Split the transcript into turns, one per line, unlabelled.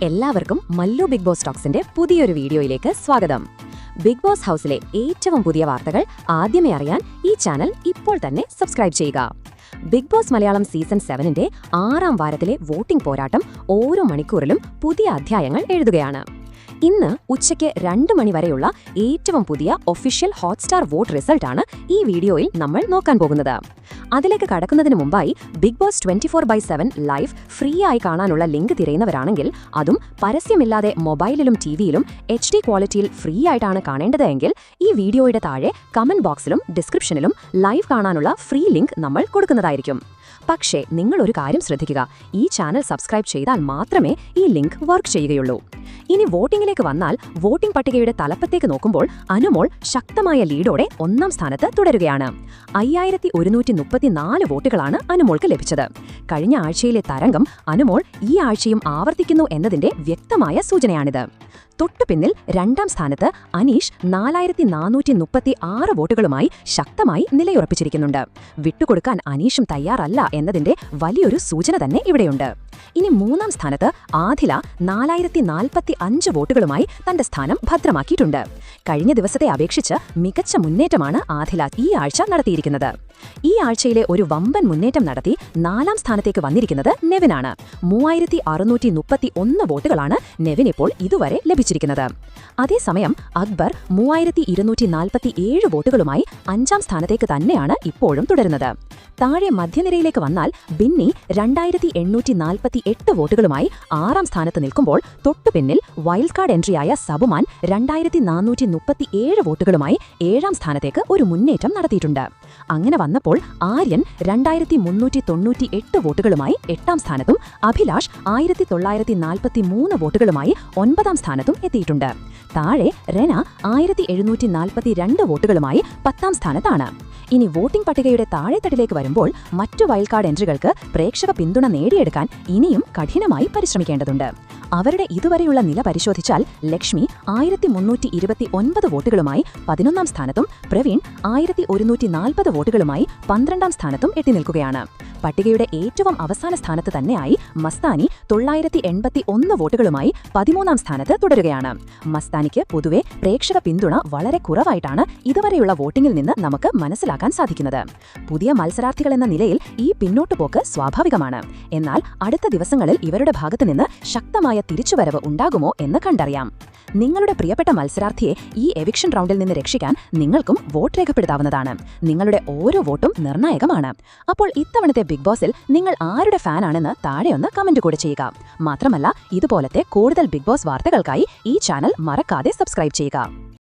എല്ലാവർക്കും Mallu big boss ടോക്സിന്റെ പുതിയൊരു വീഡിയോയിലേക്ക് സ്വാഗതം. ബിഗ് ബോസ് ഹൗസിലെ ഏറ്റവും പുതിയ വാർത്തകൾ ആദ്യമേ അറിയാൻ ഈ ചാനൽ ഇപ്പോൾ തന്നെ സബ്സ്ക്രൈബ് ചെയ്യുക. ബിഗ് ബോസ് മലയാളം സീസൺ 7ന്റെ 6ാം വാരത്തിലെ വോട്ടിംഗ് പോരാട്ടം ഓരോ മണിക്കൂറിലും പുതിയ അധ്യായങ്ങൾ എഴുതുകയാണ്. ഇന്ന് ഉച്ചയ്ക്ക് 2 മണി വരെയുള്ള ഏറ്റവും പുതിയ ഒഫീഷ്യൽ ഹോട്ട്സ്റ്റാർ വോട്ട് റിസൾട്ടാണ് ഈ വീഡിയോയിൽ നമ്മൾ നോക്കാൻ പോകുന്നത്. അതിലേക്ക് കടക്കുന്നതിന് മുമ്പായി ബിഗ് ബോസ് 24/7 ലൈവ് ഫ്രീ ആയി കാണാനുള്ള ലിങ്ക് തിരയുന്നവരാണെങ്കിൽ, അതും പരസ്യമില്ലാതെ മൊബൈലിലും ടിവിയിലും HD ക്വാളിറ്റിയിൽ ഫ്രീ ആയിട്ടാണ് കാണേണ്ടതെങ്കിൽ ഈ വീഡിയോയുടെ താഴെ കമന്റ് ബോക്സിലും ഡിസ്ക്രിപ്ഷനിലും ലൈവ് കാണാനുള്ള ഫ്രീ ലിങ്ക് നമ്മൾ കൊടുക്കുന്നതായിരിക്കും. പക്ഷേ നിങ്ങൾ ഒരു കാര്യം ശ്രദ്ധിക്കുക, ഈ ചാനൽ സബ്സ്ക്രൈബ് ചെയ്താൽ മാത്രമേ ഈ ലിങ്ക് വർക്ക് ചെയ്യുകയുള്ളൂ. ഇനി വോട്ടിംഗിലേക്ക് വന്നാൽ, വോട്ടിംഗ് പട്ടികയുടെ തലപ്പത്തേക്ക് നോക്കുമ്പോൾ അനുമോൾ ശക്തമായ ലീഡോടെ 1ാം സ്ഥാനത്ത് തുടരുകയാണ്. 5134 വോട്ടുകളാണ് അനുമോൾക്ക് ലഭിച്ചത്. കഴിഞ്ഞ ആഴ്ചയിലെ തരംഗം അനുമോൾ ഈ ആഴ്ചയും ആവർത്തിക്കുന്നു എന്നതിന്റെ വ്യക്തമായ സൂചനയാണിത്. തൊട്ടുപിന്നിൽ 2ാം സ്ഥാനത്ത് അനീഷ് 4436 വോട്ടുകളുമായി ശക്തമായി നിലയുറപ്പിച്ചിരിക്കുന്നുണ്ട്. വിട്ടുകൊടുക്കാൻ അനീഷും തയ്യാറല്ല എന്നതിന്റെ വലിയൊരു സൂചന തന്നെ ഇവിടെയുണ്ട്. ഇനി 3ാം സ്ഥാനത്ത് ആദില 4045 വോട്ടുകളുമായി തന്റെ സ്ഥാനം ഭദ്രമാക്കിയിട്ടുണ്ട്. കഴിഞ്ഞ ദിവസത്തെ അപേക്ഷിച്ച് മികച്ച മുന്നേറ്റമാണ് ആദില ഈ ആഴ്ച നടത്തിയിരിക്കുന്നത്. ഈ ആഴ്ചയിലെ ഒരു വമ്പൻ മുന്നേറ്റം നടത്തി 4ാം സ്ഥാനത്തേക്ക് വന്നിരിക്കുന്നത് നെവിനാണ്. 3631 വോട്ടുകളാണ് നെവിൻ ഇപ്പോൾ ഇതുവരെ ലഭിച്ചിരിക്കുന്നത്. അതേസമയം അക്ബർ 3247 വോട്ടുകളുമായി 5ാം സ്ഥാനത്തേക്ക് തന്നെയാണ് ഇപ്പോഴും തുടരുന്നത്. താഴെ മധ്യനിരയിലേക്ക് വന്നാൽ ബിന്നി 2848 വോട്ടുകളുമായി 6ാം സ്ഥാനത്ത് നിൽക്കുമ്പോൾ, തൊട്ടുപിന്നിൽ വൈൽഡ് കാർഡ് എൻട്രിയായ സബുമാൻ 2437 വോട്ടുകളുമായി 7ാം സ്ഥാനത്തേക്ക് ഒരു മുന്നേറ്റം നടത്തിയിട്ടുണ്ട്. അങ്ങനെ വന്നപ്പോൾ ആര്യൻ 2398 വോട്ടുകളുമായി 8ാം സ്ഥാനത്തും അഭിലാഷ് 1943 വോട്ടുകളുമായി 9ാം സ്ഥാനത്തും എത്തിയിട്ടുണ്ട്. താഴെ റെന 1742 വോട്ടുകളുമായി 10ാം സ്ഥാനത്താണ്. ഇനി വോട്ടിംഗ് പട്ടികയുടെ താഴെത്തട്ടിലേക്ക് വരുമ്പോൾ, മറ്റു വൈൽഡ് കാർഡ് എൻട്രികൾക്ക് പ്രേക്ഷക പിന്തുണ നേടിയെടുക്കാൻ ഇനിയും കഠിനമായി പരിശ്രമിക്കേണ്ടതുണ്ട്. അവരുടെ ഇതുവരെയുള്ള നില പരിശോധിച്ചാൽ ലക്ഷ്മി 1329 വോട്ടുകളുമായി 11ാം സ്ഥാനത്തും പ്രവീൺ 1140 വോട്ടുകളുമായി 12ാം സ്ഥാനത്തും എത്തി നിൽക്കുകയാണ്. പട്ടികയുടെ ഏറ്റവും അവസാന സ്ഥാനത്ത് തന്നെയായി മസ്താനി 981 വോട്ടുകളുമായി 13ാം സ്ഥാനത്ത് തുടരുകയാണ്. മസ്താനിക്ക് പൊതുവെ പ്രേക്ഷക പിന്തുണ വളരെ കുറവായിട്ടാണ് ഇതുവരെയുള്ള വോട്ടിംഗിൽ നിന്ന് നമുക്ക് മനസ്സിലാക്കാൻ സാധിക്കുന്നത്. പുതിയ മത്സരാർത്ഥികൾ എന്ന നിലയിൽ ഈ പിന്നോട്ടുപോക്ക് സ്വാഭാവികമാണ്. എന്നാൽ അടുത്ത ദിവസങ്ങളിൽ ഇവരുടെ ഭാഗത്തുനിന്ന് ശക്തമായ തിരിച്ചുവരവ് ഉണ്ടാകുമോ എന്ന് കണ്ടറിയാം. നിങ്ങളുടെ പ്രിയപ്പെട്ട മത്സരാർത്ഥിയെ ഈ എവിക്ഷൻ റൗണ്ടിൽ നിന്ന് രക്ഷിക്കാൻ നിങ്ങൾക്കും വോട്ട് രേഖപ്പെടുത്താവുന്നതാണ്. നിങ്ങളുടെ ഓരോ വോട്ടും നിർണായകമാണ്. അപ്പോൾ ഇത്തവണത്തെ ബിഗ് ബോസിൽ നിങ്ങൾ ആരുടെ ഫാനാണെന്ന് താഴെയൊന്ന് കമന്റ് കൂടെ ചെയ്യുക. മാത്രമല്ല, ഇതുപോലത്തെ കൂടുതൽ ബിഗ് ബോസ് വാർത്തകൾക്കായി ഈ ചാനൽ മറക്കാതെ സബ്സ്ക്രൈബ് ചെയ്യുക.